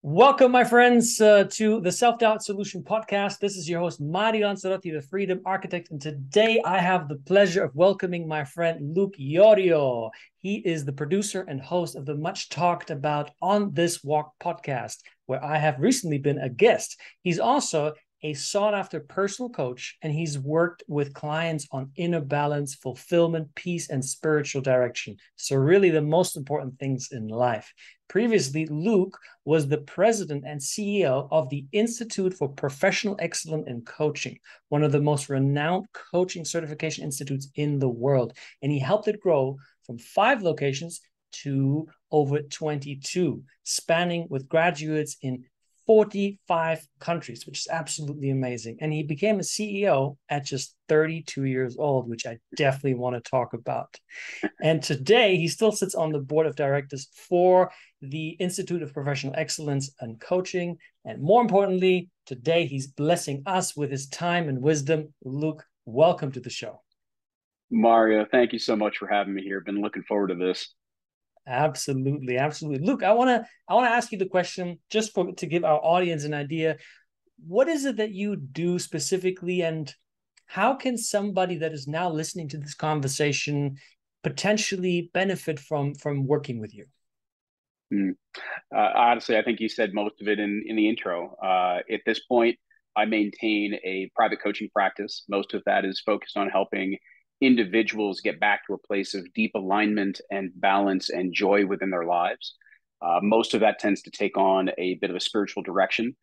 Welcome, my friends, to the Self-Doubt Solution Podcast. This is your host, Mari Lanzarote, the Freedom Architect. And today I have the pleasure of welcoming my friend, Luke Iorio. He is the producer and host of the much talked about On This Walk podcast, where I have recently been a guest. He's also a sought-after personal coach, and he's worked with clients on inner balance, fulfillment, peace, and spiritual direction. So really the most important things in life. Previously, Luke was the president and CEO of the Institute for Professional Excellence in Coaching, one of the most renowned coaching certification institutes in the world. And he helped it grow from 5 locations to over 22, spanning with graduates in 45 countries, which is absolutely amazing. And he became a CEO at just 32 years old, which I definitely want to talk about. And today he still sits on the board of directors for the Institute of Professional Excellence and Coaching. And more importantly, today he's blessing us with his time and wisdom. Luke, welcome to the show. Mario, thank you so much for having me here. Been looking forward to this. Absolutely, absolutely. Luke, I wanna ask you the question just for to give our audience an idea. What is it that you do specifically, and how can somebody that is now listening to this conversation potentially benefit from working with you? Mm. Honestly, I think you said most of it in the intro. At this point, I maintain a private coaching practice. Most of that is focused on helping individuals get back to a place of deep alignment and balance and joy within their lives. Most of that tends to take on a bit of a spiritual direction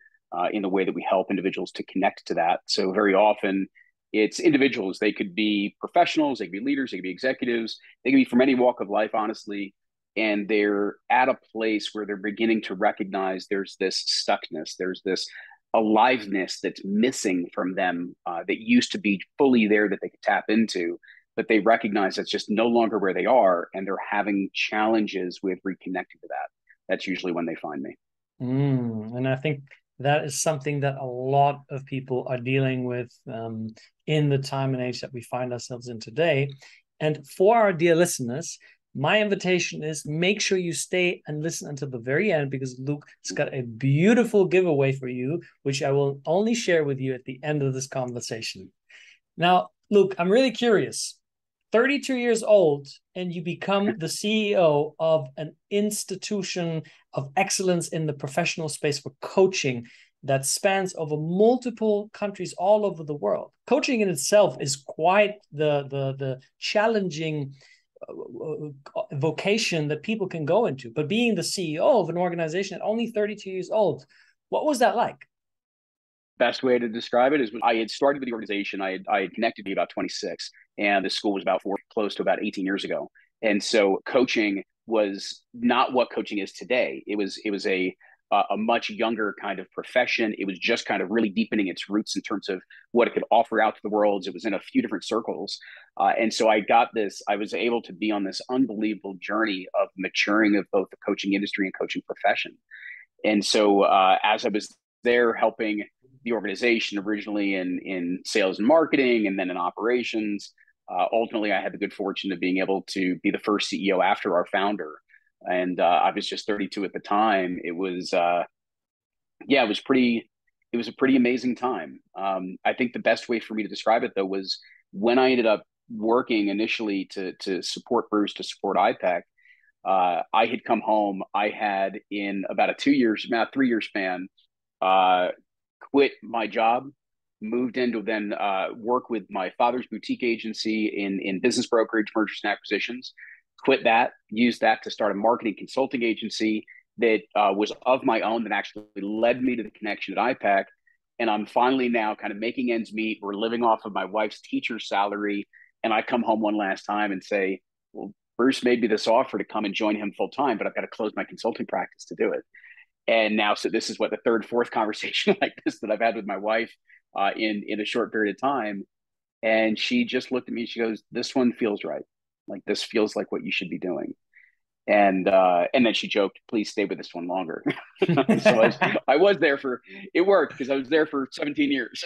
in the way that we help individuals to connect to that. So very often, it's individuals. They could be professionals, they could be leaders, they could be executives, they could be from any walk of life, honestly, and they're at a place where they're beginning to recognize there's this stuckness, there's this aliveness that's missing from them that used to be fully there that they could tap into, but they recognize that's just no longer where they are, and they're having challenges with reconnecting to that. That's usually when they find me. And I think that is something that a lot of people are dealing with in the time and age that we find ourselves in today. And for our dear listeners, my invitation is make sure you stay and listen until the very end because Luke has got a beautiful giveaway for you, which I will only share with you at the end of this conversation. Now, Luke, I'm really curious. 32 years old and you become the CEO of an institution of excellence in the professional space for coaching that spans over multiple countries all over the world. Coaching in itself is quite the challenging vocation that people can go into. But being the CEO of an organization at only 32 years old, what was that like? Best way to describe it is I had started with the organization. I had connected to be about 26, and the school was about close to about 18 years ago. And so coaching was not what coaching is today. It was a much younger kind of profession. It was just kind of really deepening its roots in terms of what it could offer out to the world. It was in a few different circles, and so I got this. I was able to be on this unbelievable journey of maturing of both the coaching industry and coaching profession. And so as I was there helping the organization originally in sales and marketing and then in operations, ultimately I had the good fortune of being able to be the first CEO after our founder. And I was just 32 at the time. Yeah, it was a pretty amazing time. I think the best way for me to describe it though was when I ended up working initially to support Bruce, to support iPEC. I had come home. I had in about a 2 years, about 3 year span, uh, quit my job, moved into then work with my father's boutique agency in business brokerage, mergers and acquisitions. Quit that, used that to start a marketing consulting agency that was of my own that actually led me to the connection at iPEC. And I'm finally now kind of making ends meet. We're living off of my wife's teacher's salary. And I come home one last time and say, well, Bruce made me this offer to come and join him full time, but I've got to close my consulting practice to do it. And now, so this is what the third, fourth conversation like this that I've had with my wife in a short period of time. And she just looked at me. She goes, "This one feels right. Like this feels like what you should be doing." And then she joked, "Please stay with this one longer." So I was there for it worked because I was there for 17 years.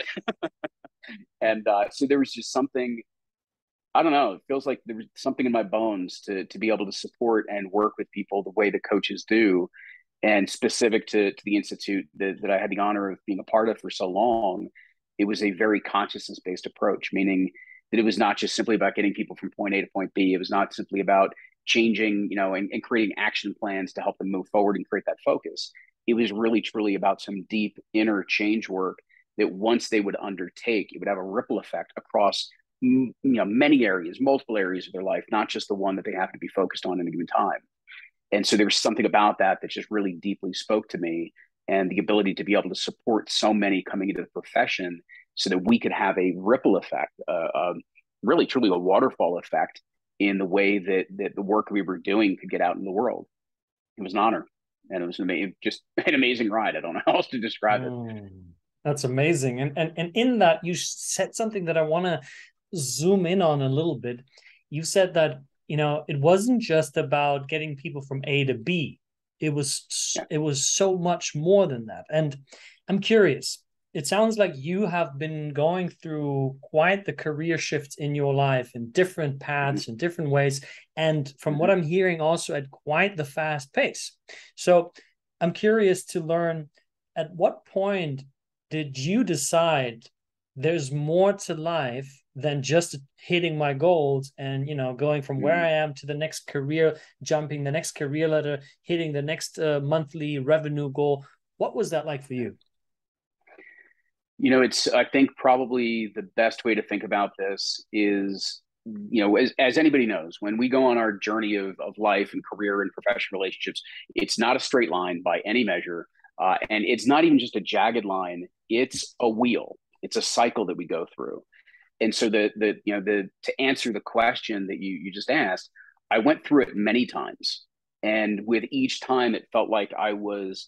And so there was just something. I don't know. It feels like there was something in my bones to be able to support and work with people the way the coaches do, And specific to the institute that I had the honor of being a part of for so long, it was a very consciousness based approach, meaning that it was not just simply about getting people from point A to point B. It was not simply about changing, and creating action plans to help them move forward and create that focus. It was really truly about some deep inner change work that once they would undertake, it would have a ripple effect across many areas, multiple areas of their life, not just the one that they have to be focused on at a given time. And so there was something about that that just really deeply spoke to me, and the ability to be able to support so many coming into the profession so that we could have a ripple effect, really truly a waterfall effect in the way that the work we were doing could get out in the world. It was an honor, and it was just an amazing ride. I don't know how else to describe it. That's amazing. And in that, you said something that I want to zoom in on a little bit. You said that, it wasn't just about getting people from A to B. It was so much more than that. And I'm curious. It sounds like you have been going through quite the career shifts in your life in different paths, in different ways. And from what I'm hearing, also at quite the fast pace. So I'm curious to learn, at what point did you decide there's more to life than just hitting my goals and, going from where I am to the next career, jumping the next career ladder, hitting the next monthly revenue goal? What was that like for you? I think probably the best way to think about this is, as anybody knows, when we go on our journey of life and career and professional relationships, it's not a straight line by any measure. And it's not even just a jagged line. It's a wheel. It's a cycle that we go through. And so to answer the question that you just asked, I went through it many times. And with each time, it felt like I was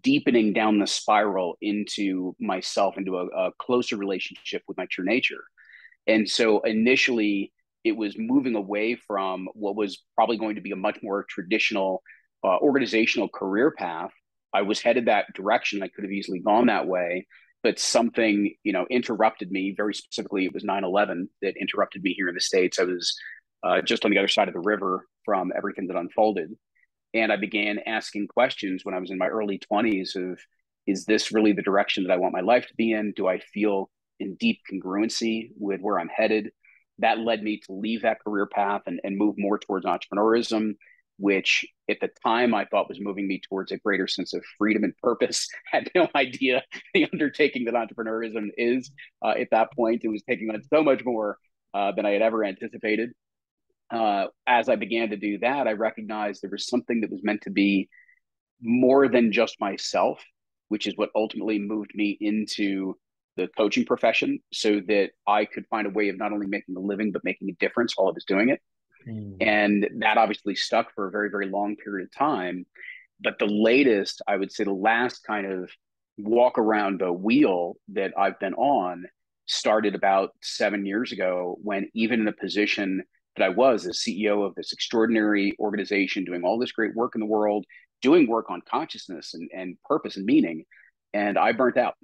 deepening down the spiral into myself, into a closer relationship with my true nature. And so initially, it was moving away from what was probably going to be a much more traditional organizational career path. I was headed that direction. I could have easily gone that way, but something, interrupted me. Very specifically, it was 9/11 that interrupted me here in the States. I was just on the other side of the river from everything that unfolded. And I began asking questions when I was in my early 20s of, is this really the direction that I want my life to be in? Do I feel in deep congruency with where I'm headed? That led me to leave that career path and move more towards entrepreneurism, which at the time I thought was moving me towards a greater sense of freedom and purpose. I had no idea the undertaking that entrepreneurism is at that point. It was taking on so much more than I had ever anticipated. As I began to do that, I recognized there was something that was meant to be more than just myself, which is what ultimately moved me into the coaching profession so that I could find a way of not only making a living, but making a difference while I was doing it. And that obviously stuck for a very, very long period of time. But the latest, I would say the last kind of walk around the wheel that I've been on started about 7 years ago, when even in the position that I was as CEO of this extraordinary organization, doing all this great work in the world, doing work on consciousness and purpose and meaning, and I burnt out.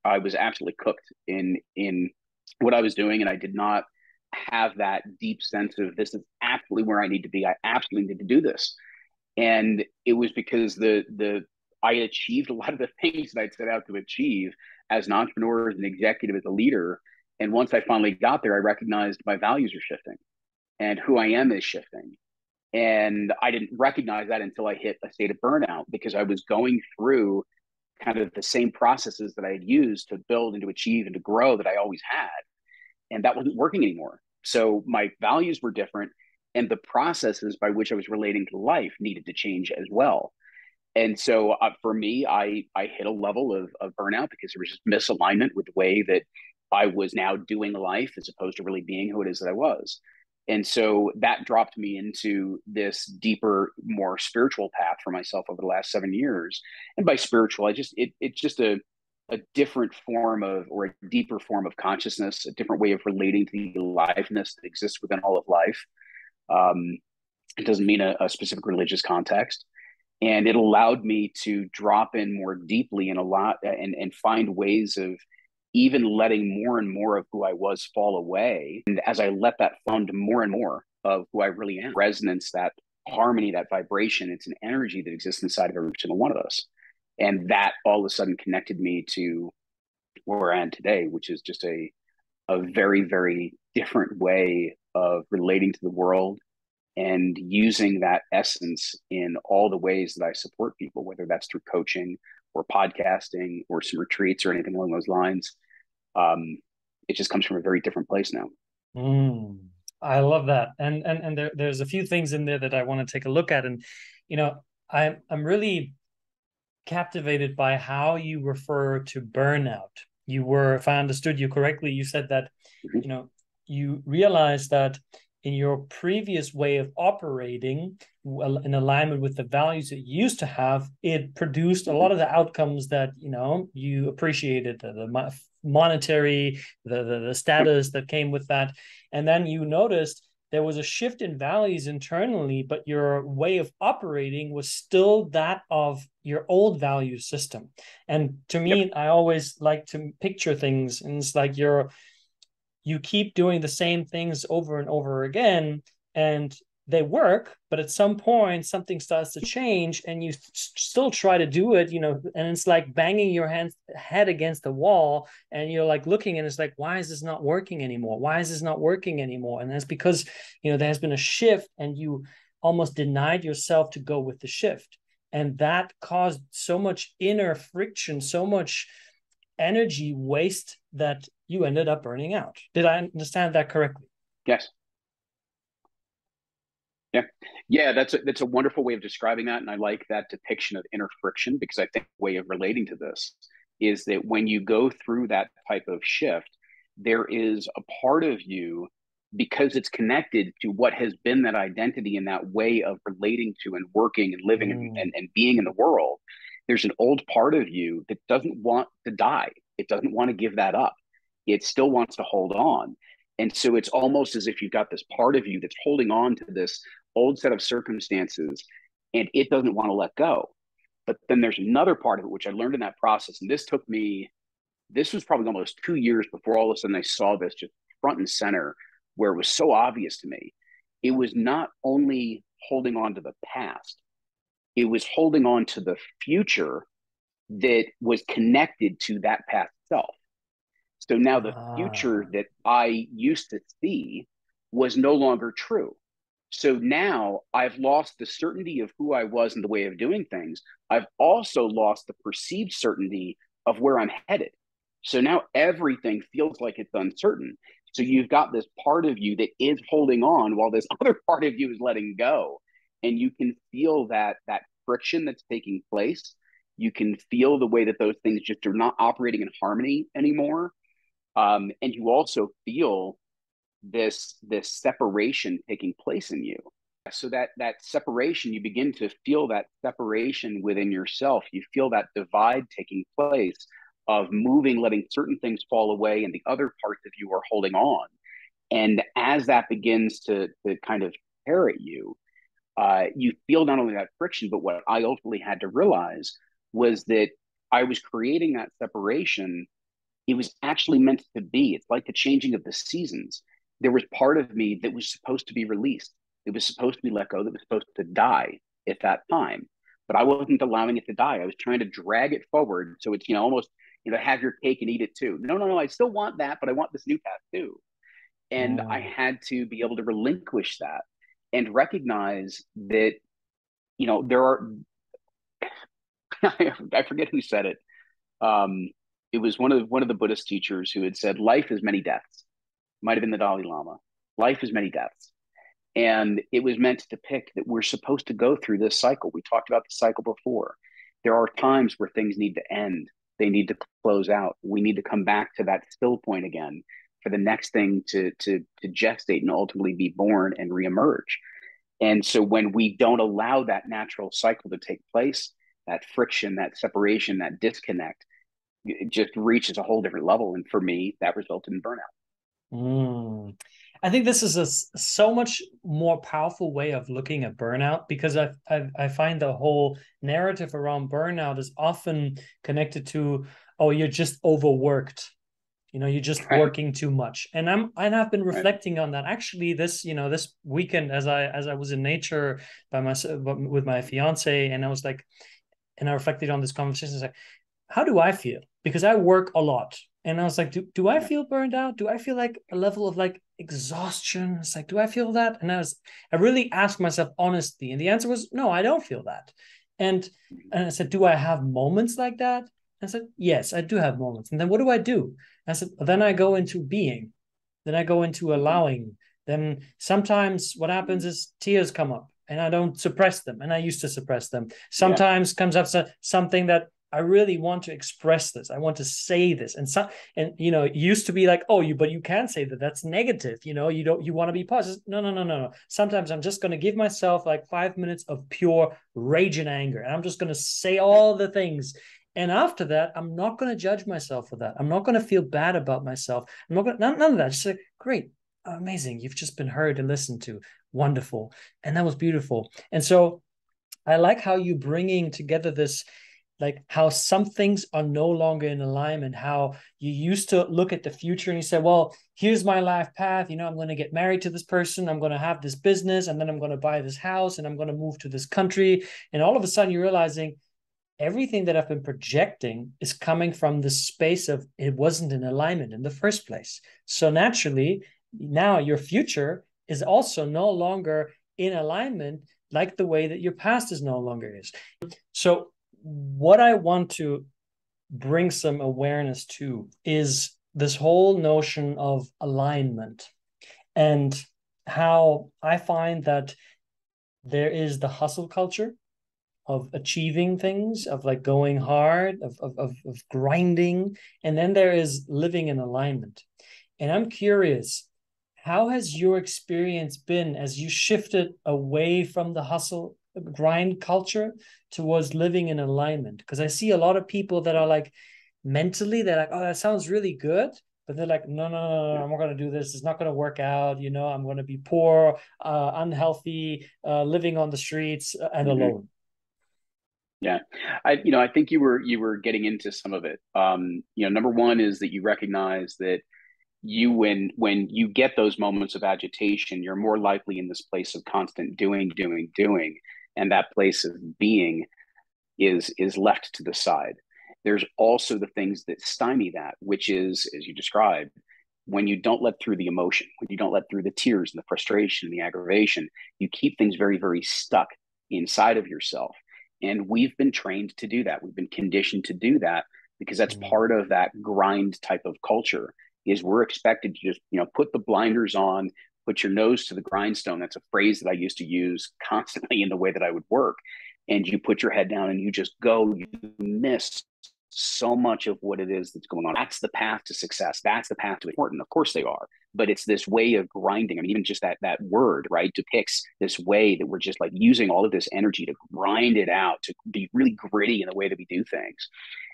I was absolutely cooked in what I was doing, and I did not have that deep sense of, this is absolutely where I need to be. I absolutely need to do this. And it was because I had achieved a lot of the things that I'd set out to achieve as an entrepreneur, as an executive, as a leader. And once I finally got there, I recognized my values are shifting and who I am is shifting. And I didn't recognize that until I hit a state of burnout, because I was going through kind of the same processes that I had used to build and to achieve and to grow that I always had. And that wasn't working anymore. So my values were different, and the processes by which I was relating to life needed to change as well. And so for me, I hit a level of burnout because there was just misalignment with the way that I was now doing life as opposed to really being who it is that I was. And so that dropped me into this deeper, more spiritual path for myself over the last 7 years. And by spiritual, it's just a different form of, or a deeper form of consciousness, a different way of relating to the aliveness that exists within all of life. It doesn't mean a specific religious context. And it allowed me to drop in more deeply in a lot and find ways of even letting more and more of who I was fall away. And as I let that fund more and more of who I really am, resonance, that harmony, that vibration. It's an energy that exists inside of every single one of us. And that all of a sudden connected me to where I am today, which is just a very, very different way of relating to the world and using that essence in all the ways that I support people, whether that's through coaching or podcasting or some retreats or anything along those lines. It just comes from a very different place now. I love that. And there's a few things in there that I want to take a look at. And, I'm really captivated by how you refer to burnout. If I understood you correctly, you said that, Mm-hmm. you realized that in your previous way of operating, well, in alignment with the values that you used to have, it produced a Mm-hmm. lot of the outcomes that, you appreciated, the monetary, the Yep. status that came with that. And then you noticed there was a shift in values internally, but your way of operating was still that of your old value system. And to Yep. me, I always like to picture things, and it's like you keep doing the same things over and over again, and they work, but at some point something starts to change and you still try to do it, and it's like banging your head against the wall, and you're like looking, and it's like, why is this not working anymore? Why is this not working anymore? And that's because there has been a shift, and you almost denied yourself to go with the shift, and that caused so much inner friction, so much energy waste, that you ended up burning out. Did I understand that correctly? Yes. Yeah. Yeah. That's a wonderful way of describing that. And I like that depiction of inner friction, because I think the way of relating to this is that when you go through that type of shift, there is a part of you, because it's connected to what has been that identity and that way of relating to and working and living and being in the world. There's an old part of you that doesn't want to die. It doesn't want to give that up. It still wants to hold on. And so it's almost as if you've got this part of you that's holding on to this old set of circumstances, and it doesn't want to let go. But then there's another part of it, which I learned in that process. And this was probably almost 2 years before all of a sudden I saw this just front and center, where it was so obvious to me. It was not only holding on to the past, it was holding on to the future that was connected to that past self. So now the future Ah, that I used to see was no longer true. So now I've lost the certainty of who I was and the way of doing things. I've also lost the perceived certainty of where I'm headed. So now everything feels like it's uncertain. So you've got this part of you that is holding on while this other part of you is letting go. And you can feel that friction that's taking place. You can feel the way that those things just are not operating in harmony anymore. And you also feel this separation taking place in you. So that separation, you begin to feel that separation within yourself. You feel that divide taking place of moving, letting certain things fall away, and the other parts of you are holding on. And as that begins to kind of tear at you, you feel not only that friction, but what I ultimately had to realize was that I was creating that separation. It was actually meant to be. It's like the changing of the seasons. There was part of me that was supposed to be released. It was supposed to be let go. That was supposed to die at that time. But I wasn't allowing it to die. I was trying to drag it forward. So it's, almost, have your cake and eat it too. No, no, no. I still want that, but I want this new path too. And I mm. had to be able to relinquish that and recognize that, there are, I forget who said it. Um, it was one of the Buddhist teachers who had said, "Life is many deaths." Might have been the Dalai Lama. Life is many deaths, and it was meant to depict that we're supposed to go through this cycle. We talked about the cycle before. There are times where things need to end. They need to close out. We need to come back to that still point again for the next thing to gestate and ultimately be born and reemerge. And so when we don't allow that natural cycle to take place, that friction, that separation, that disconnect, it just reaches a whole different level. And for me, that resulted in burnout. Mm. I think this is so much more powerful way of looking at burnout, because I find the whole narrative around burnout is often connected to, oh, you're just overworked. You're just Right. working too much. And I've been Right. reflecting on that actually this weekend as I was in nature by myself with my fiance, and I was like, and I reflected on this conversation. It's like, how do I feel? Because I work a lot. And I was like, do I Yeah. feel burned out? Do I feel like a level of like exhaustion? It's like, do I feel that? And I really asked myself honestly. And the answer was, no, I don't feel that. And Mhm. and I said, do I have moments like that? I said, yes, I do have moments. And then what do I do? I said, then I go into being, then I go into Mhm. allowing. Then sometimes what happens is tears come up and I don't suppress them. And I used to suppress them. Yeah. Sometimes comes up something that I really want to express this. I want to say this. And it used to be like, oh, but you can't say that. That's negative. You want to be positive. No, no, no, no, no. Sometimes I'm just going to give myself like 5 minutes of pure rage and anger. And I'm just going to say Yeah. all the things. And after that, I'm not going to judge myself for that. I'm not going to feel bad about myself. I'm not going to, none of that. Just like, great, amazing. You've just been heard and listened to. Wonderful. And that was beautiful. And so I like how you bringing together this, like how some things are no longer in alignment, how you used to look at the future and you said, well, here's my life path. I'm going to get married to this person. I'm going to have this business, and then I'm going to buy this house, and I'm going to move to this country. And all of a sudden you're realizing everything that I've been projecting is coming from the space of it wasn't in alignment in the first place. So naturally, now your future is also no longer in alignment like the way that your past is no longer is. So what I want to bring some awareness to is this whole notion of alignment, and how I find that there is the hustle culture of achieving things, of like going hard, of grinding. And then there is living in alignment. And I'm curious, how has your experience been as you shifted away from the hustle grind culture towards living in alignment? Because I see a lot of people that are like mentally, they're like, oh, that sounds really good. But they're like, no, no, no, no, Yeah. I'm not going to do this. It's not going to work out. I'm going to be poor, unhealthy, living on the streets, and Mhm. alone. Yeah. I think you were getting into some of it. Number one is that you recognize that when you get those moments of agitation, you're more likely in this place of constant doing, doing, doing, and that place of being is left to the side. There's also the things that stymie that, which is, as you described, when you don't let through the emotion, when you don't let through the tears and the frustration and the aggravation, you keep things very, very stuck inside of yourself. And we've been trained to do that. We've been conditioned to do that because that's Mm. part of that grind type of culture. Is we're expected to just put the blinders on, put your nose to the grindstone. That's a phrase that I used to use constantly in the way that I would work. And you put your head down and you just go. You miss so much of what it is that's going on. That's the path to success. That's the path to important. Of course they are, but it's this way of grinding. I mean, even just that word, right, depicts this way that we're just like using all of this energy to grind it out, to be really gritty in the way that we do things.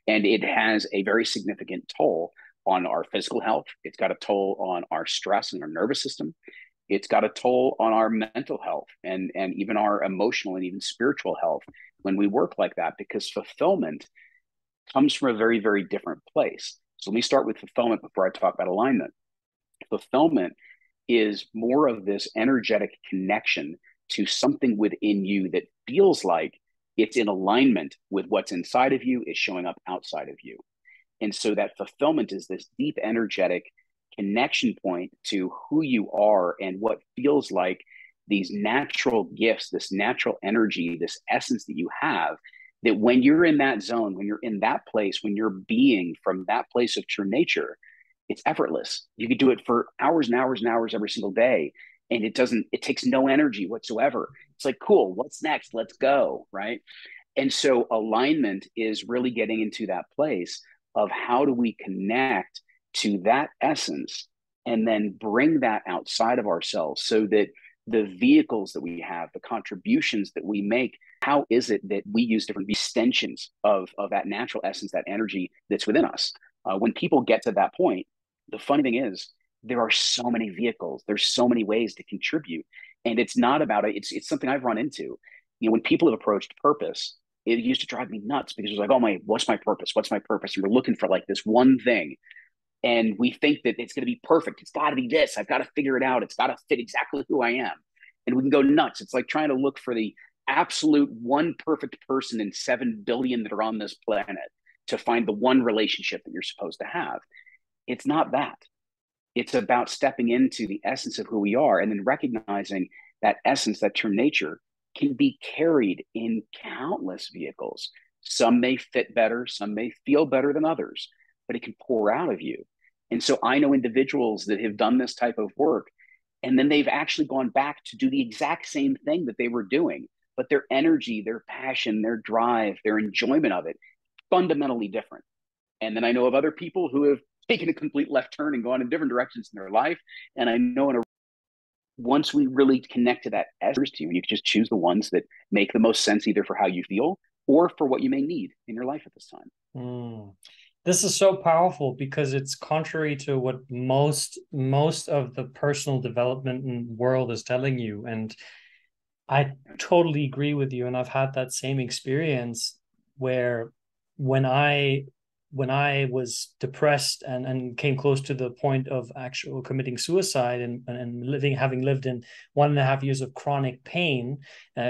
And it has a very significant toll on our physical health. It's got a toll on our stress and our nervous system. It's got a toll on our mental health and even our emotional and even spiritual health when we work like that, because fulfillment comes from a very, very different place. So let me start with fulfillment before I talk about alignment. Fulfillment is more of this energetic connection to something within you that feels like it's in alignment with what's inside of you, is showing up outside of you. And so that fulfillment is this deep energetic connection point to who you are and what feels like these natural gifts, this natural energy, this essence that you have. That when you're in that zone, when you're in that place, when you're being from that place of true nature, it's effortless. You could do it for hours and hours and hours every single day. And it takes no energy whatsoever. It's like, cool, what's next? Let's go. Right. And so alignment is really getting into that place of how do we connect to that essence and then bring that outside of ourselves so that the vehicles that we have, the contributions that we make, how is it that we use different extensions of that natural essence, that energy that's within us? When people get to that point, the funny thing is, there are so many vehicles, there's so many ways to contribute. And it's not about it, it's something I've run into. When people have approached purpose, it used to drive me nuts because it was like, oh my, what's my purpose? What's my purpose? And we're looking for like this one thing. And we think that it's going to be perfect. It's got to be this. I've got to figure it out. It's got to fit exactly who I am. And we can go nuts. It's like trying to look for the absolute one perfect person in 7 billion that are on this planet to find the one relationship that you're supposed to have. It's not that. It's about stepping into the essence of who we are and then recognizing that essence, that true nature, can be carried in countless vehicles. Some may fit better, some may feel better than others, but it can pour out of you. And so I know individuals that have done this type of work, and then they've actually gone back to do the exact same thing that they were doing, but their energy, their passion, their drive, their enjoyment of it, fundamentally different. And then I know of other people who have taken a complete left turn and gone in different directions in their life. And I know once we really connect to that essence to you, you can just choose the ones that make the most sense either for how you feel or for what you may need in your life at this time. This is so powerful because it's contrary to what most of the personal development world is telling you. And I totally agree with you. And I've had that same experience where when I was depressed and came close to the point of actual committing suicide and having lived in 1.5 years of chronic pain,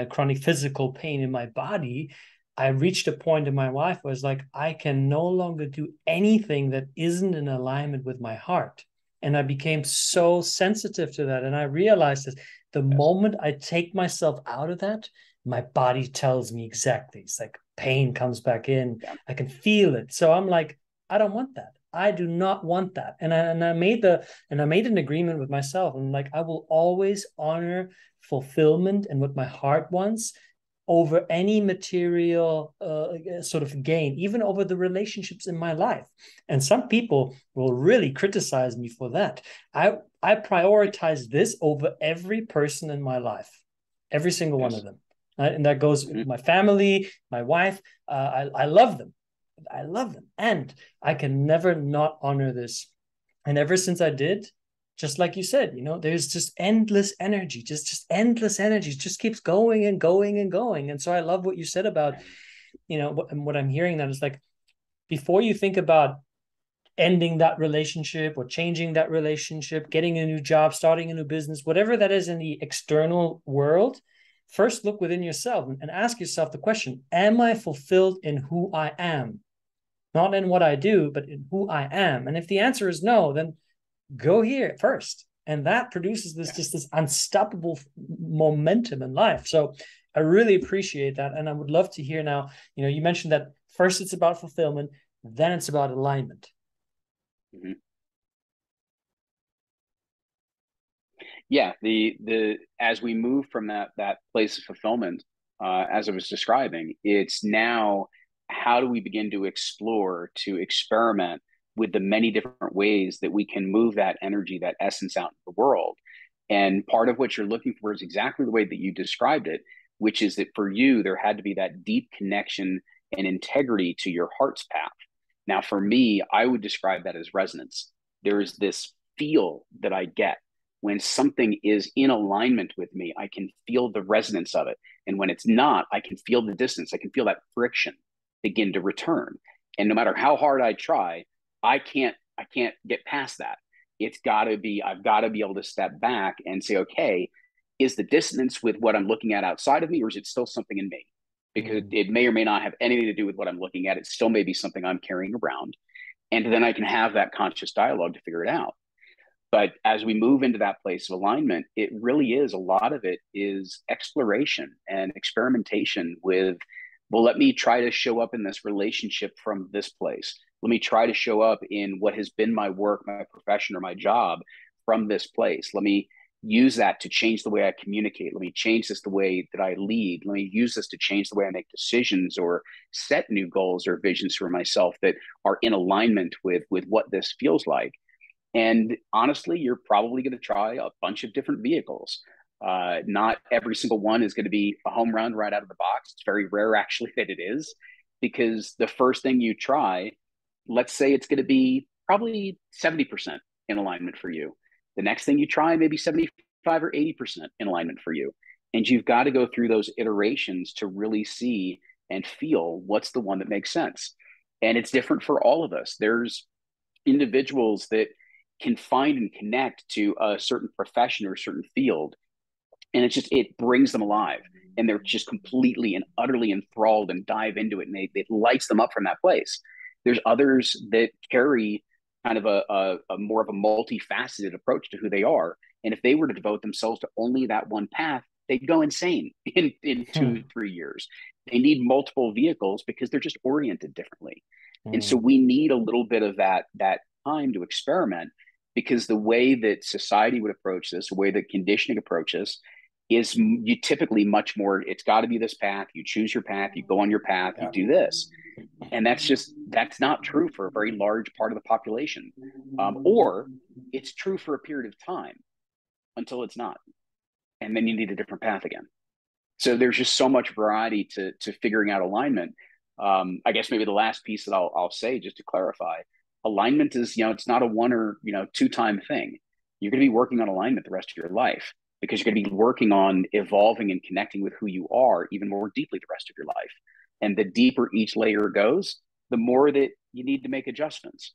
chronic physical pain in my body, I reached a point in my life where it's like, I can no longer do anything that isn't in alignment with my heart. And I became so sensitive to that. And I realized that the moment I take myself out of that, my body tells me exactly. It's like pain comes back in. Yeah. I can feel it. So I'm like, I don't want that. I do not want that. And I made an agreement with myself. I'm like, I will always honor fulfillment and what my heart wants over any material sort of gain, even over the relationships in my life. And some people will really criticize me for that. I prioritize this over every person in my life, every single one of them. And that goes with my family, my wife. I love them. I love them. And I can never not honor this. And ever since I did, just like you said, there's just endless energy, just endless energy, it just keeps going and going and going. And so I love what you said about, what I'm hearing that is like, before you think about ending that relationship or changing that relationship, getting a new job, starting a new business, whatever that is in the external world, first look within yourself and ask yourself the question, am I fulfilled in who I am? Not in what I do, but in who I am. And if the answer is no, then go here first. And that produces this unstoppable momentum in life. So I really appreciate that. And I would love to hear now, you mentioned that first it's about fulfillment, then it's about alignment. Mm-hmm. Yeah, the as we move from that place of fulfillment, as I was describing, it's now how do we begin to explore, to experiment with the many different ways that we can move that energy, that essence out in the world. And part of what you're looking for is exactly the way that you described it, which is that for you, there had to be that deep connection and integrity to your heart's path. Now, for me, I would describe that as resonance. There is this feel that I get when something is in alignment with me. I can feel the resonance of it. And when it's not, I can feel the distance. I can feel that friction begin to return. And no matter how hard I try, I can't get past that. I've got to be able to step back and say, okay, is the dissonance with what I'm looking at outside of me, or is it still something in me? Because it may or may not have anything to do with what I'm looking at. It still may be something I'm carrying around. And then I can have that conscious dialogue to figure it out. But as we move into that place of alignment, it really is, a lot of it is exploration and experimentation with, well, let me try to show up in this relationship from this place. Let me try to show up in what has been my work, my profession, or my job from this place. Let me use that to change the way I communicate. Let me change this the way that I lead. Let me use this to change the way I make decisions or set new goals or visions for myself that are in alignment with what this feels like. And honestly, you're probably going to try a bunch of different vehicles. Not every single one is going to be a home run right out of the box. It's very rare, actually, that it is, because the first thing you try, let's say it's going to be probably 70% in alignment for you. The next thing you try, maybe 75 or 80% in alignment for you. And you've got to go through those iterations to really see and feel what's the one that makes sense. And it's different for all of us. There's individuals that can find and connect to a certain profession or a certain field, and it brings them alive, and they're just completely and utterly enthralled and dive into it, and it lights them up from that place. There's others that carry kind of a more of a multifaceted approach to who they are, and if they were to devote themselves to only that one path, they'd go insane in 2 3 years. They need multiple vehicles because they're just oriented differently. And so we need a little bit of that time to experiment, because the way that society would approach this, the way that conditioning approaches, is you typically much more, it's got to be this path, you choose your path, you go on your path, you do this. And that's not true for a very large part of the population. Or it's true for a period of time until it's not. And then you need a different path again. So there's just so much variety to figuring out alignment. I guess maybe the last piece that I'll say, just to clarify, alignment is, it's not a 1 or 2 time thing. You're going to be working on alignment the rest of your life, because you're going to be working on evolving and connecting with who you are even more deeply the rest of your life. And the deeper each layer goes, the more that you need to make adjustments.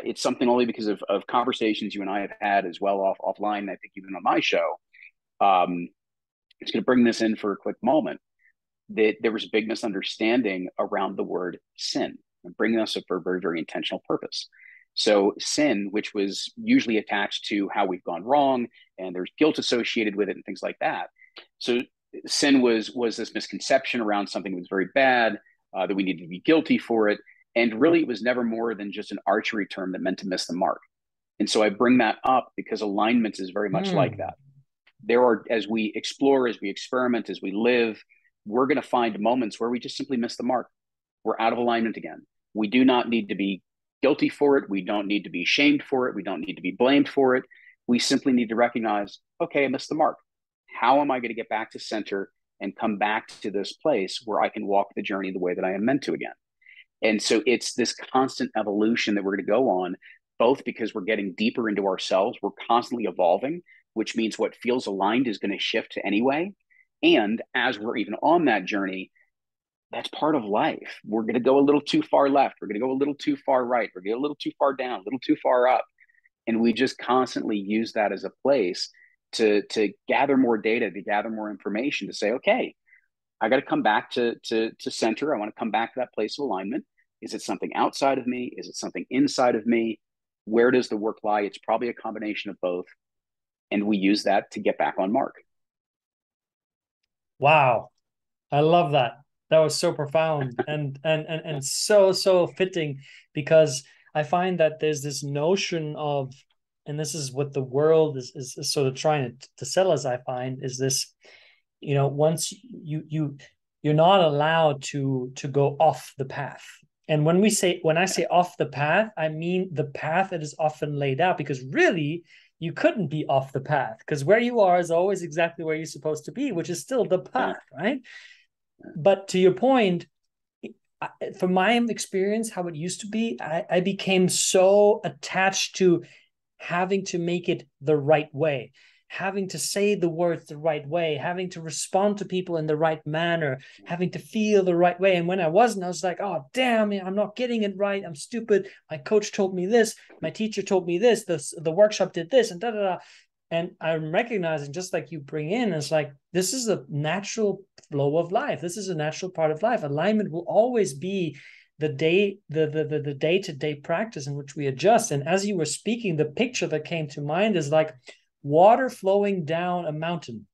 It's something only because of conversations you and I have had as well offline, I think even on my show. It's going to bring this in for a quick moment, that there was a big misunderstanding around the word sin, and bringing us up for a very, very intentional purpose. So sin, which was usually attached to how we've gone wrong, and there's guilt associated with it and things like that. So sin was this misconception around something that was very bad, that we needed to be guilty for it. And really, it was never more than just an archery term that meant to miss the mark. And so I bring that up because alignment is very much like that. There are, as we explore, as we experiment, as we live, we're going to find moments where we just simply miss the mark. We're out of alignment again. We do not need to be guilty for it. We don't need to be shamed for it. We don't need to be blamed for it. We simply need to recognize, okay, I missed the mark. How am I going to get back to center and come back to this place where I can walk the journey the way that I am meant to again? And so it's this constant evolution that we're going to go on, both because we're getting deeper into ourselves. We're constantly evolving, which means what feels aligned is going to shift anyway. And as we're even on that journey, that's part of life. We're going to go a little too far left. We're going to go a little too far right. We're going to go a little too far down, a little too far up. And we just constantly use that as a place to gather more data, to gather more information, to say, okay, I got to come back to center. I want to come back to that place of alignment. Is it something outside of me? Is it something inside of me? Where does the work lie? It's probably a combination of both. And we use that to get back on mark. Wow. I love that. That was so profound and so fitting, because I find that there's this notion of, and this is what the world is sort of trying to sell us, I find, is this, once you're not allowed to go off the path. And when I say off the path, I mean the path that is often laid out, because really you couldn't be off the path, because where you are is always exactly where you're supposed to be, which is still the path, right? But to your point, from my experience, how it used to be, I became so attached to having to make it the right way, having to say the words the right way, having to respond to people in the right manner, having to feel the right way. And when I wasn't, I was like, oh, damn, I'm not getting it right. I'm stupid. My coach told me this. My teacher told me this. The workshop did this, and da-da-da. And I'm recognizing, just like you bring in, it's like, this is a natural flow of life. This is a natural part of life. Alignment will always be the day-to-day practice in which we adjust. And as you were speaking, the picture that came to mind is like water flowing down a mountain.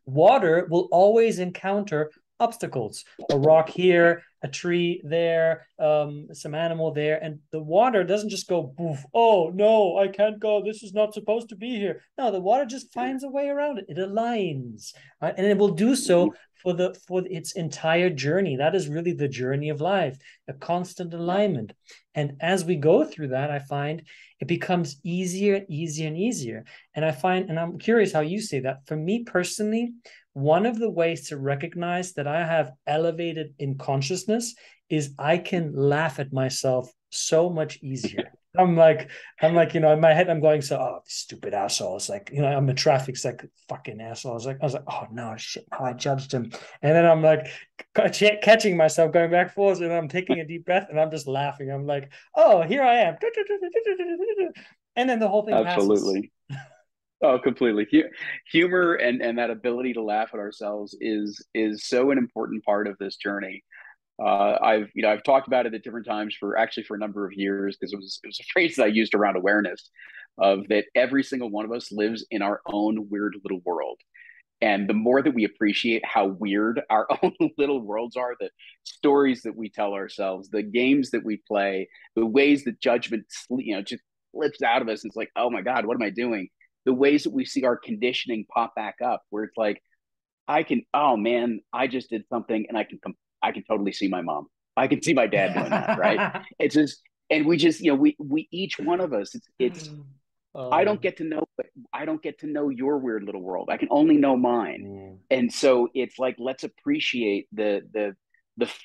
Water will always encounter obstacles, a rock here, a tree there, some animal there, and the water doesn't just go poof, oh no, I can't go, this is not supposed to be here. No, the water just finds a way around it. It aligns, right? And it will do so for its entire journey. That is really the journey of life, a constant alignment. And as we go through that, I find it becomes easier and easier and easier. And I find, and I'm curious how you say that, for me personally, one of the ways to recognize that I have elevated in consciousness is I can laugh at myself so much easier. I'm like, in my head, I'm going, so, oh, stupid asshole. It's like, I'm in traffic. It's like, fucking asshole. I was like, oh no, shit, how I judged him. And then I'm like, catching myself going back forwards, and I'm taking a deep breath, and I'm just laughing. I'm like, oh, here I am. And then the whole thing passes. Absolutely. Oh, completely. Humor and that ability to laugh at ourselves is so an important part of this journey. I've talked about it at different times for a number of years because it was a phrase that I used around awareness of that every single one of us lives in our own weird little world. And the more that we appreciate how weird our own little worlds are, the stories that we tell ourselves, the games that we play, the ways that judgment, just slips out of us. It's like, oh my God, what am I doing? The ways that we see our conditioning pop back up, where it's like, oh man, I just did something, and I can totally see my mom. I can see my dad doing that, right? It's just, and we just, we each one of us, it's I don't um, get to know I don't get to know your weird little world. I can only know mine. mm, And so it's like let's appreciate the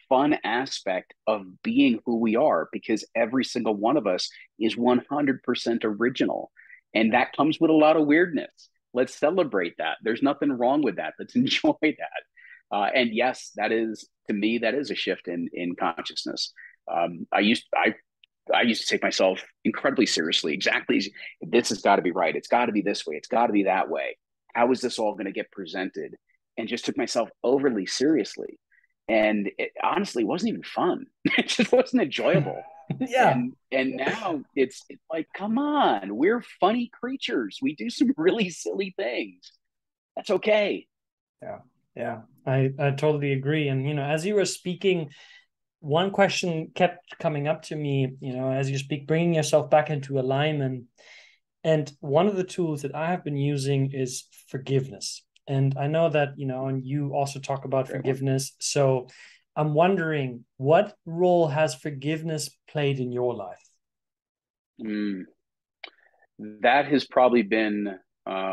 fun aspect of being who we are, because every single one of us is 100% original. And yeah. that comes with a lot of weirdness. Let's celebrate that. There's nothing wrong with that. Let's enjoy that. And yes, that is, to me, that is a shift in consciousness. I used to take myself incredibly seriously. Exactly, this has got to be right. It's got to be this way. It's got to be that way. How is this all going to get presented? And just took myself overly seriously. And it honestly wasn't even fun. It just wasn't enjoyable. Yeah. And now it's like, come on, we're funny creatures. We do some really silly things. That's okay. Yeah. Yeah. I totally agree. And, as you were speaking, one question kept coming up to me, as you speak, bringing yourself back into alignment. And one of the tools that I have been using is forgiveness. And I know that, and you also talk about Great one. forgiveness. So I'm wondering, what role has forgiveness played in your life? Mm, that has probably been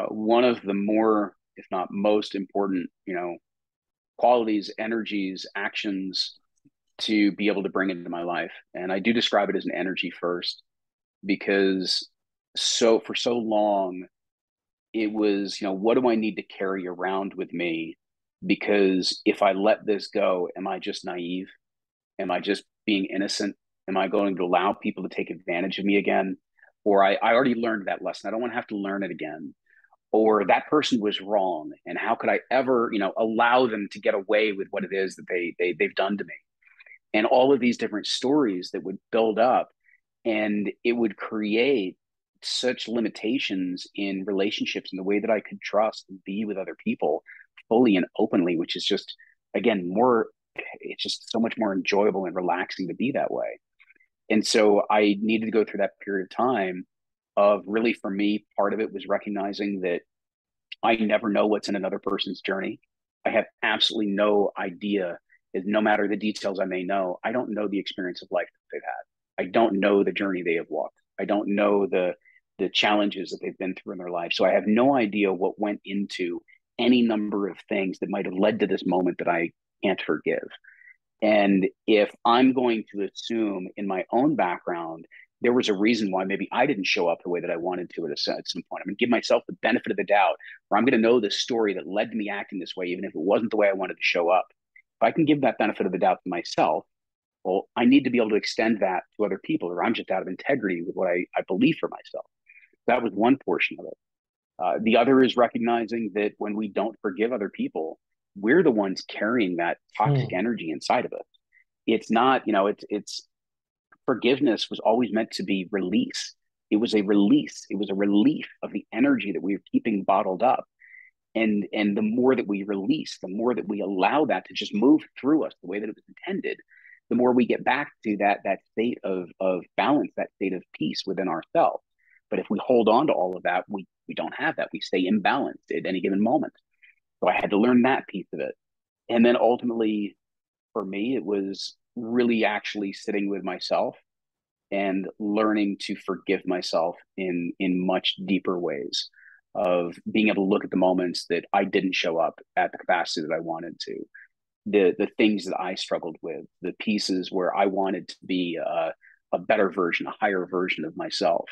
one of the more, if not most important, qualities, energies, actions to be able to bring into my life. And I do describe it as an energy first, because for so long it was, what do I need to carry around with me? Because if I let this go, am I just naive? Am I just being innocent? Am I going to allow people to take advantage of me again? Or I already learned that lesson. I don't want to have to learn it again. Or that person was wrong. And how could I ever, allow them to get away with what it is that they've done to me? And all of these different stories that would build up, and it would create such limitations in relationships and the way that I could trust and be with other people fully and openly, which is just, again, more, it's just so much more enjoyable and relaxing to be that way. And so I needed to go through that period of time of, really, for me, part of it was recognizing that I never know what's in another person's journey. I have absolutely no idea, no matter the details I may know, I don't know the experience of life that they've had. I don't know the journey they have walked. I don't know the challenges that they've been through in their life. So I have no idea what went into any number of things that might have led to this moment that I can't forgive. And if I'm going to assume in my own background, there was a reason why maybe I didn't show up the way that I wanted to at some point. I'm going to give myself the benefit of the doubt, or I'm going to know the story that led to me acting this way, even if it wasn't the way I wanted to show up. If I can give that benefit of the doubt to myself, well, I need to be able to extend that to other people, or I'm just out of integrity with what I believe for myself. That was one portion of it. The other is recognizing that when we don't forgive other people, we're the ones carrying that toxic Hmm. energy inside of us. It's not, it's forgiveness was always meant to be release. It was a release. It was a relief of the energy that we were keeping bottled up. And the more that we release, the more that we allow that to just move through us the way that it was intended, the more we get back to that state of balance, that state of peace within ourselves. But if we hold on to all of that, we don't have that. We stay imbalanced at any given moment. So I had to learn that piece of it. And then ultimately, for me, it was really actually sitting with myself and learning to forgive myself in much deeper ways, of being able to look at the moments that I didn't show up at the capacity that I wanted to, the things that I struggled with, the pieces where I wanted to be a better version, a higher version of myself.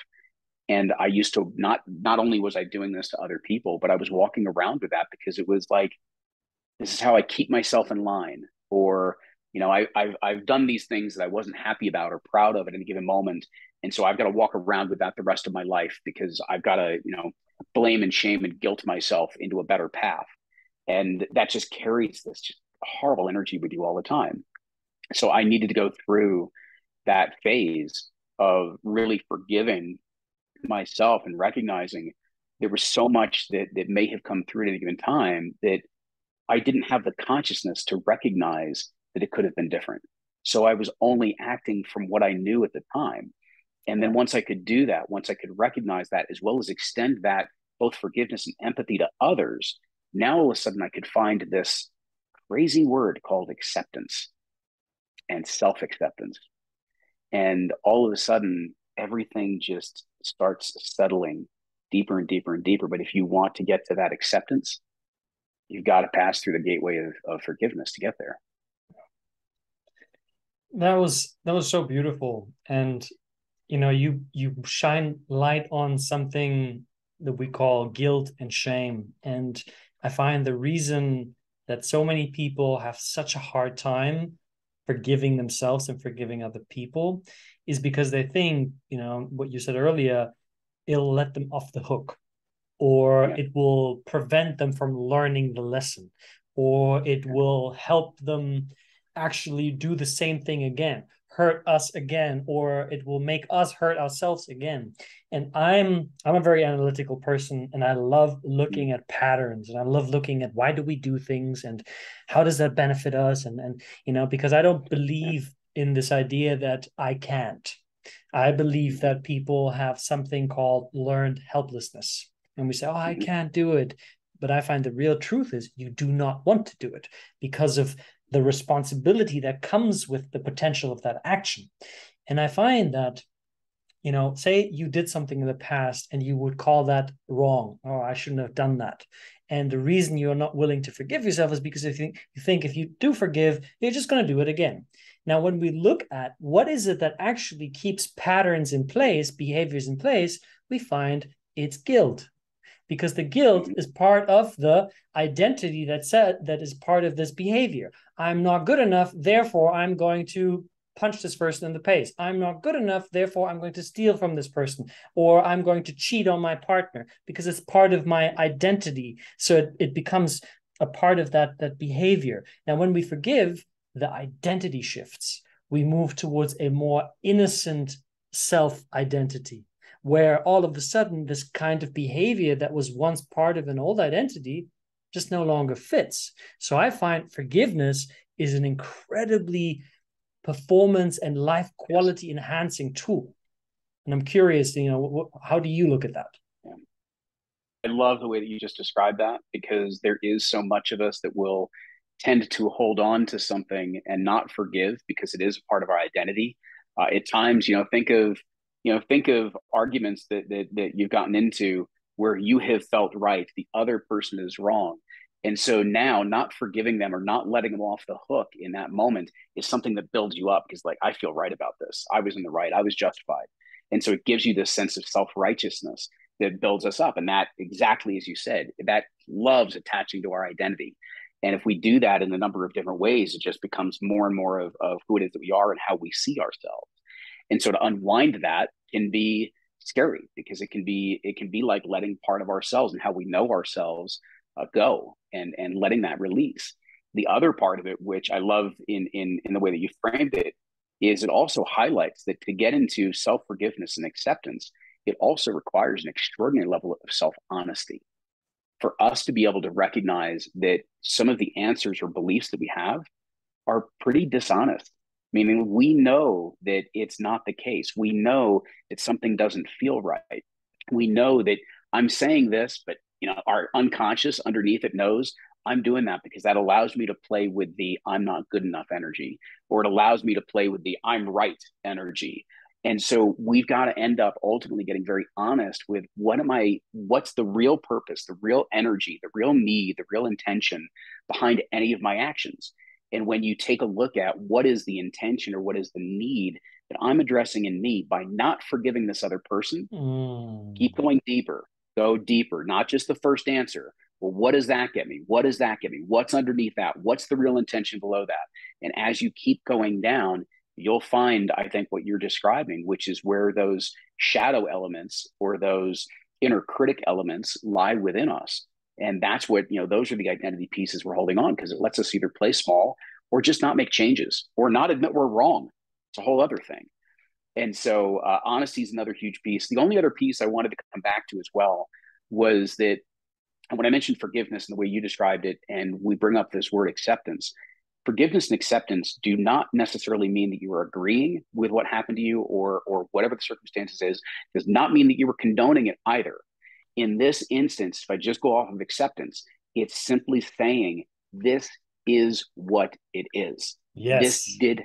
And I used to not only was I doing this to other people, but I was walking around with that because it was like, this is how I keep myself in line. Or, I've done these things that I wasn't happy about or proud of at any given moment. And so I've got to walk around with that the rest of my life because I've got to, blame and shame and guilt myself into a better path. And that just carries this just horrible energy with you all the time. So I needed to go through that phase of really forgiving myself and recognizing there was so much that may have come through at any given time that I didn't have the consciousness to recognize that it could have been different. So I was only acting from what I knew at the time. And then once I could do that, once I could recognize that, as well as extend that both forgiveness and empathy to others, now all of a sudden I could find this crazy word called acceptance and self acceptance. And all of a sudden, everything just starts settling deeper and deeper and deeper. But if you want to get to that acceptance, you've got to pass through the gateway of forgiveness to get there. That was so beautiful. And you shine light on something that we call guilt and shame. And I find the reason that so many people have such a hard time forgiving themselves and forgiving other people is because they think, what you said earlier, it'll let them off the hook, or Yeah. it will prevent them from learning the lesson, or it will help them actually do the same thing again, hurt us again, or it will make us hurt ourselves again. And I'm a very analytical person, and I love looking at patterns, and I love looking at why do we do things and how does that benefit us, and because I don't believe in this idea that I can't. I believe that people have something called learned helplessness, and we say, oh, I can't do it. But I find the real truth is you do not want to do it because of the responsibility that comes with the potential of that action. And I find that, say you did something in the past and you would call that wrong. Oh, I shouldn't have done that. And the reason you're not willing to forgive yourself is because if you think if you do forgive, you're just going to do it again. Now, when we look at what is it that actually keeps patterns in place, behaviors in place, we find it's guilt, because the guilt is part of the identity that is part of this behavior. I'm not good enough, therefore I'm going to punch this person in the face. I'm not good enough, therefore I'm going to steal from this person, or I'm going to cheat on my partner because it's part of my identity. So it becomes a part of that behavior. Now, when we forgive, the identity shifts. We move towards a more innocent self-identity, where all of a sudden this kind of behavior that was once part of an old identity just no longer fits. So I find forgiveness is an incredibly performance and life quality enhancing tool. And I'm curious, how do you look at that? I love the way that you just described that, because there is so much of us that will tend to hold on to something and not forgive because it is part of our identity. At times, think of arguments that you've gotten into where you have felt right, the other person is wrong. And so now not forgiving them or not letting them off the hook in that moment is something that builds you up, because like, I feel right about this. I was in the right. I was justified. And so it gives you this sense of self-righteousness that builds us up. And that, exactly as you said, that loves attaching to our identity. And if we do that in a number of different ways, it just becomes more and more of who it is that we are and how we see ourselves. And so to unwind that can be scary, because it can be like letting part of ourselves and how we know ourselves go, and letting that release. The other part of it, which I love in the way that you framed it, is it also highlights that to get into self forgiveness and acceptance, it also requires an extraordinary level of self honesty for us to be able to recognize that some of the answers or beliefs that we have are pretty dishonest. Meaning, we know that it's not the case. We know that something doesn't feel right. We know that I'm saying this, but our unconscious underneath it knows I'm doing that because that allows me to play with the I'm not good enough energy, or it allows me to play with the I'm right energy. And so we've got to end up ultimately getting very honest with what's the real purpose, the real energy, the real need, the real intention behind any of my actions. And when you take a look at what is the intention or what is the need that I'm addressing in me by not forgiving this other person, Mm. keep going deeper, go deeper, not just the first answer. Well, what does that get me? What does that get me? What's underneath that? What's the real intention below that? And as you keep going down, you'll find, I think, what you're describing, which is where those shadow elements or those inner critic elements lie within us. And that's what, those are the identity pieces we're holding on, because it lets us either play small or just not make changes or not admit we're wrong. It's a whole other thing. And so honesty is another huge piece. The only other piece I wanted to come back to as well was that when I mentioned forgiveness and the way you described it, and we bring up this word acceptance, forgiveness and acceptance do not necessarily mean that you are agreeing with what happened to you, or whatever the circumstances is, does not mean that you were condoning it either. In this instance, if I just go off of acceptance, it's simply saying, this is what it is. This Yes. did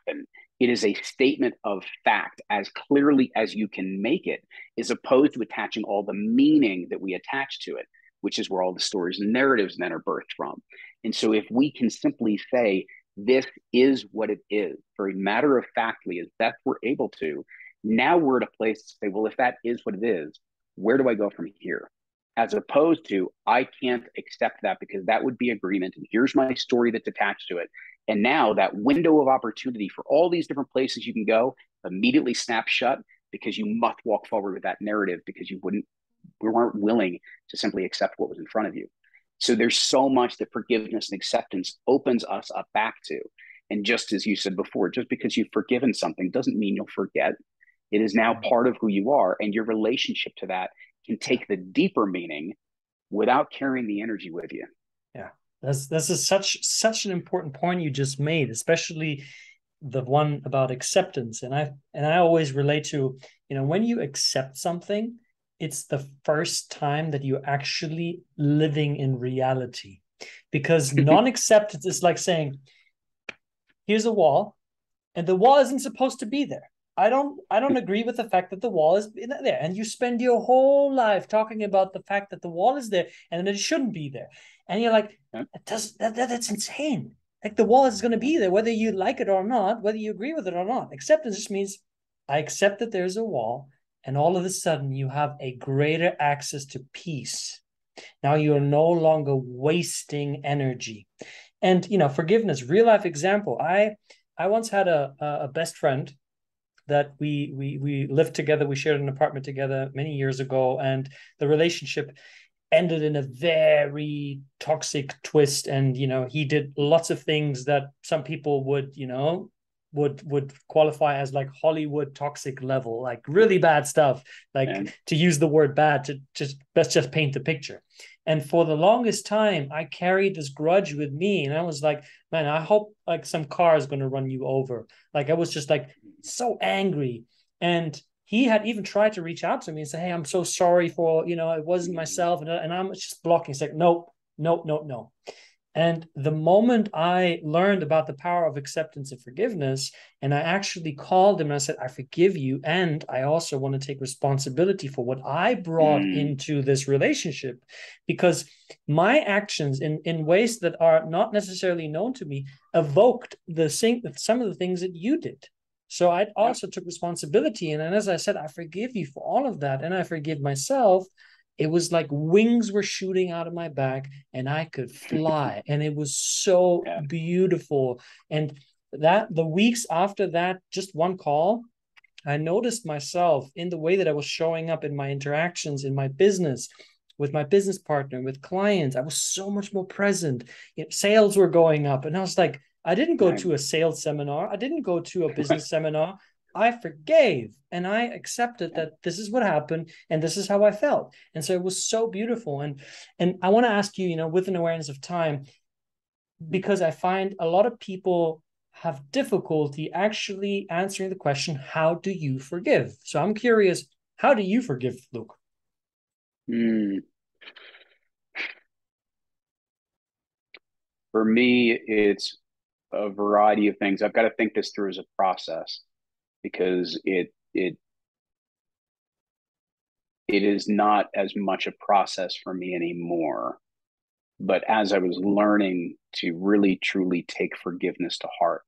happen. It is a statement of fact as clearly as you can make it, as opposed to attaching all the meaning that we attach to it, which is where all the stories and narratives then are birthed from. And so if we can simply say, this is what it is, very matter of factly, as best we're able to, now we're at a place to say, well, if that is what it is, where do I go from here? As opposed to, I can't accept that because that would be agreement. And here's my story that's attached to it. And now that window of opportunity for all these different places you can go immediately snaps shut, because you must walk forward with that narrative, because we weren't willing to simply accept what was in front of you. So there's so much that forgiveness and acceptance opens us up back to. And just as you said before, just because you've forgiven something doesn't mean you'll forget. It is now part of who you are, and your relationship to that can take the deeper meaning without carrying the energy with you. Yeah, this is such an important point you just made, especially the one about acceptance. And I always relate to, when you accept something, it's the first time that you're actually living in reality. Because non-acceptance is like saying, here's a wall, and the wall isn't supposed to be there. I don't agree with the fact that the wall is there. And you spend your whole life talking about the fact that the wall is there and that it shouldn't be there. And you're like, that's insane. Like, the wall is going to be there, whether you like it or not, whether you agree with it or not. Acceptance just means I accept that there's a wall, and all of a sudden you have a greater access to peace. Now you are no longer wasting energy. And forgiveness, real life example. I once had a best friend that we lived together. We shared an apartment together many years ago, and the relationship ended in a very toxic twist. And he did lots of things that some people would qualify as like Hollywood toxic level, like really bad stuff. Like, And to use the word bad, to just let's just paint the picture. And for the longest time, I carried this grudge with me, and I was like, man, I hope like some car is going to run you over. Like, I was just like so angry. And he had even tried to reach out to me and say, hey, I'm so sorry for, it wasn't myself. And I'm just blocking. It's like, no, no, no, no. And the moment I learned about the power of acceptance and forgiveness, and I actually called him and I said, I forgive you. And I also want to take responsibility for what I brought into this relationship, because my actions in ways that are not necessarily known to me evoked some of the things that you did. So I also took responsibility. And as I said, I forgive you for all of that. And I forgive myself. It was like wings were shooting out of my back and I could fly. And it was so beautiful. And that the weeks after that, just one call, I noticed myself in the way that I was showing up in my interactions in my business, with my business partner, with clients. I was so much more present. Sales were going up. And I was like, I didn't go to a sales seminar. I didn't go to a business seminar. I forgave and I accepted that this is what happened and this is how I felt. And so it was so beautiful. And I want to ask you, with an awareness of time, because I find a lot of people have difficulty actually answering the question, how do you forgive? So I'm curious, how do you forgive, Luke? For me, it's a variety of things. I've got to think this through as a process, because it is not as much a process for me anymore. But as I was learning to really truly take forgiveness to heart,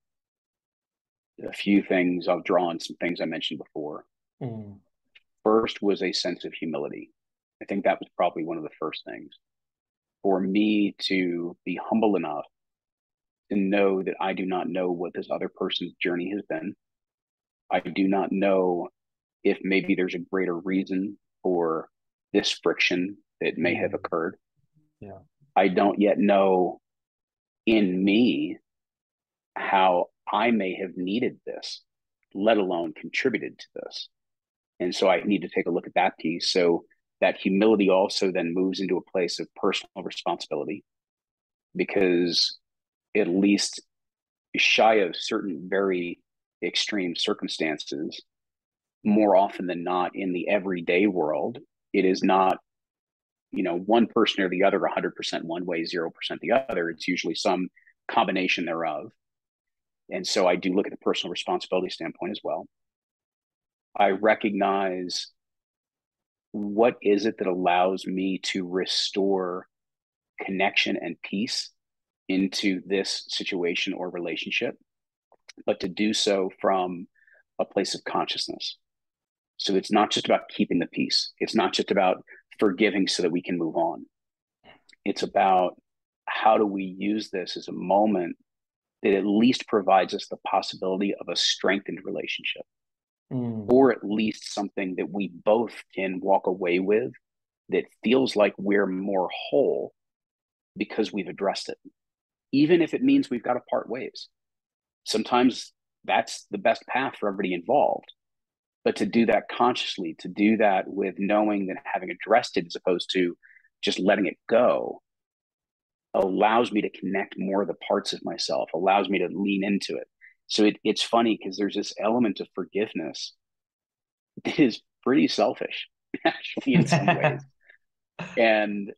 A few things I'll draw on some things I mentioned before. Mm. First was a sense of humility. I think that was probably one of the first things for me to be humble enough to know that I do not know what this other person's journey has been. I do not know if maybe there's a greater reason for this friction that may have Mm. occurred. Yeah. I don't yet know in me how I may have needed this, let alone contributed to this. And so I need to take a look at that piece. So that humility also then moves into a place of personal responsibility, because at least shy of certain very extreme circumstances, more often than not in the everyday world, it is not, one person or the other 100% one way, 0% the other. It's usually some combination thereof. And so I do look at the personal responsibility standpoint as well. I recognize what is it that allows me to restore connection and peace into this situation or relationship, but to do so from a place of consciousness. So it's not just about keeping the peace. It's not just about forgiving so that we can move on. It's about how do we use this as a moment that at least provides us the possibility of a strengthened relationship, Mm. or at least something that we both can walk away with that feels like we're more whole because we've addressed it, even if it means we've got to part ways. Sometimes that's the best path for everybody involved. But to do that consciously, to do that with knowing that having addressed it as opposed to just letting it go, allows me to connect more of the parts of myself, allows me to lean into it. So it's funny because there's this element of forgiveness that is pretty selfish, actually, in some ways. And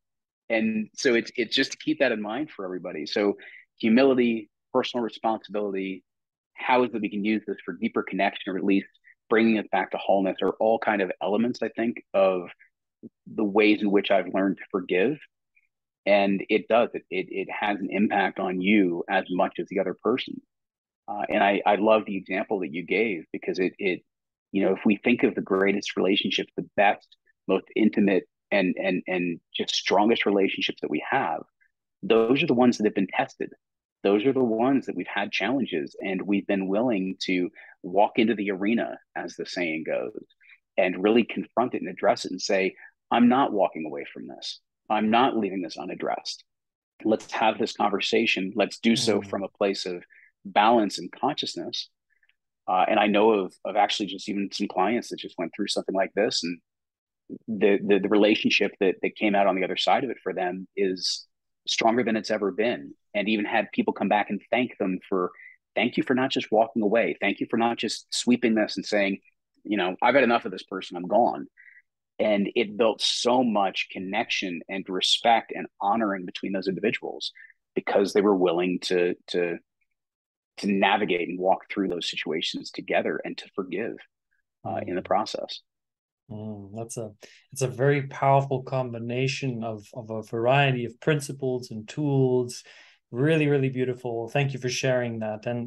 so it's just to keep that in mind for everybody. So humility, personal responsibility, how is it we can use this for deeper connection, or at least bringing us back to wholeness, are all kind of elements, I think, of the ways in which I've learned to forgive. And it does, it has an impact on you as much as the other person. And I love the example that you gave, because if we think of the greatest relationships, the best, most intimate, and just strongest relationships that we have, those are the ones that have been tested. Those are the ones that we've had challenges, and we've been willing to walk into the arena, as the saying goes, and really confront it and address it and say, I'm not walking away from this. I'm not leaving this unaddressed. Let's have this conversation. Let's do so Mm. from a place of balance and consciousness. And I know of actually just even some clients that just went through something like this, and the relationship that came out on the other side of it for them is stronger than it's ever been. And even had people come back and thank you for not just walking away. Thank you for not just sweeping this and saying, I've had enough of this person, I'm gone. And it built so much connection and respect and honoring between those individuals, because they were willing to navigate and walk through those situations together and to forgive in the Mm. process. It's a very powerful combination of a variety of principles and tools. Really, really beautiful. Thank you for sharing that. And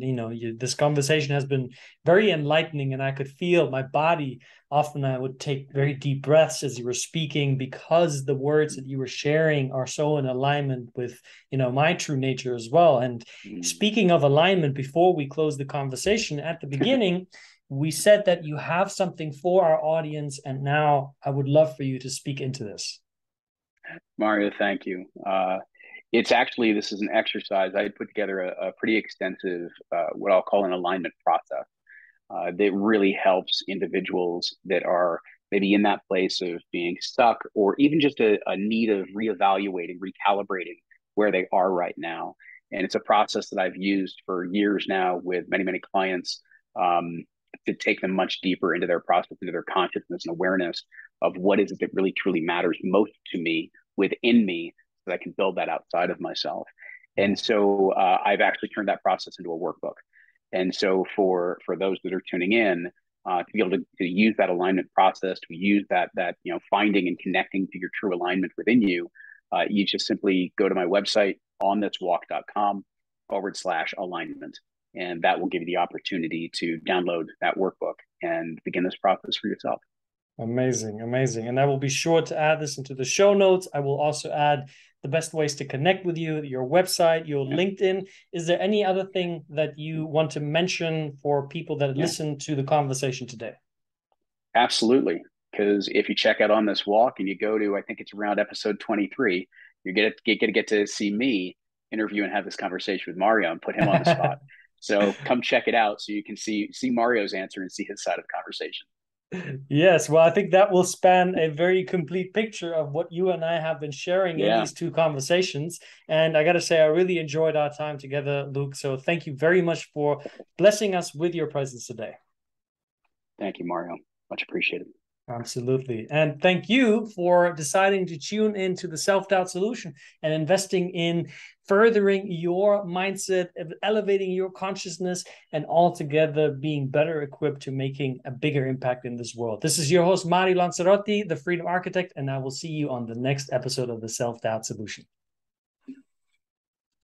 this conversation has been very enlightening, and I could feel my body. Often I would take very deep breaths as you were speaking, because the words that you were sharing are so in alignment with my true nature as well. And Mm. speaking of alignment, before we close the conversation, at the beginning we said that you have something for our audience, and now I would love for you to speak into this. Mario, thank you. This is an exercise. I put together a pretty extensive, what I'll call an alignment process, that really helps individuals that are maybe in that place of being stuck, or even just a need of reevaluating, recalibrating where they are right now. And it's a process that I've used for years now with many, many clients, to take them much deeper into their process, into their consciousness and awareness of what is it that really truly matters most to me, within me, so that I can build that outside of myself. And so I've actually turned that process into a workbook. And so for those that are tuning in, to be able to use that alignment process, to use that finding and connecting to your true alignment within you, you just simply go to my website, onthiswalk.com/alignment. And that will give you the opportunity to download that workbook and begin this process for yourself. Amazing, amazing. And I will be sure to add this into the show notes. I will also add the best ways to connect with you, your website, your Yeah. LinkedIn. Is there any other thing that you want to mention for people that Yeah. listen to the conversation today? Absolutely. Because if you check out on this walk and you go to, I think it's around episode 23, you're going to get to see me interview and have this conversation with Mario and put him on the spot. So come check it out so you can see Mario's answer and see his side of the conversation. Yes, well, I think that will span a very complete picture of what you and I have been sharing in Yeah. these two conversations. And I got to say, I really enjoyed our time together, Luke. So thank you very much for blessing us with your presence today. Thank you, Mario. Much appreciated. Absolutely. And thank you for deciding to tune into the Self-Doubt Solution and investing in furthering your mindset, elevating your consciousness, and altogether being better equipped to making a bigger impact in this world. This is your host, Mario Lanzarotti, the Freedom Architect, and I will see you on the next episode of the Self-Doubt Solution.